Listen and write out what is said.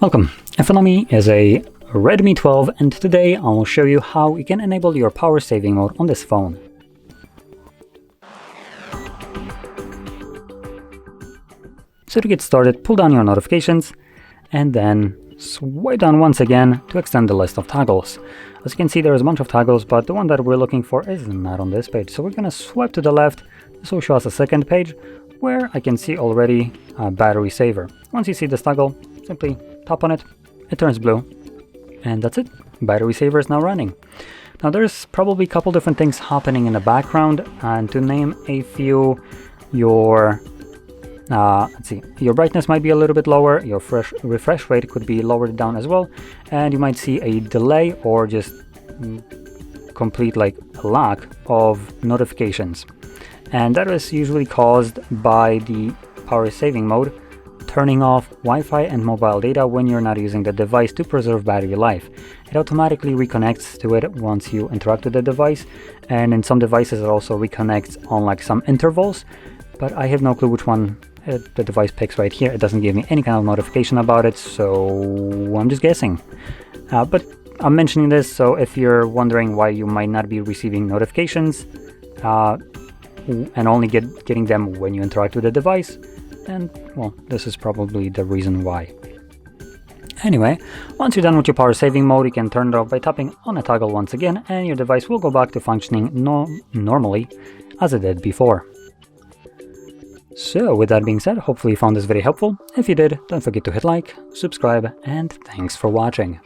Welcome, in front of me is a Redmi 12 and today I will show you how you can enable your power saving mode on this phone. So to get started, pull down your notifications and then swipe down once again to extend the list of toggles. As you can see, there's a bunch of toggles, but the one that we're looking for is not on this page. So we're going to swipe to the left. This will show us a second page where I can see already a battery saver. Once you see this toggle, simply tap on it, it turns blue, and that's it. Battery saver is now running. Now there's probably a couple different things happening in the background, and to name a few, your your brightness might be a little bit lower, your refresh rate could be lowered down as well, and you might see a delay or just complete lack of notifications. And that is usually caused by the power saving mode turning off Wi-Fi and mobile data when you're not using the device to preserve battery life. It automatically reconnects to it once you interact with the device, and in some devices it also reconnects on some intervals, but I have no clue which one the device picks right here. It doesn't give me any kind of notification about it, so I'm just guessing. But I'm mentioning this so if you're wondering why you might not be receiving notifications and only getting them when you interact with the device, and well, this is probably the reason why. Anyway, once you're done with your power saving mode, you can turn it off by tapping on a toggle once again, and your device will go back to functioning normally as it did before. So with that being said, hopefully you found this very helpful. If you did, don't forget to hit like, subscribe, and thanks for watching.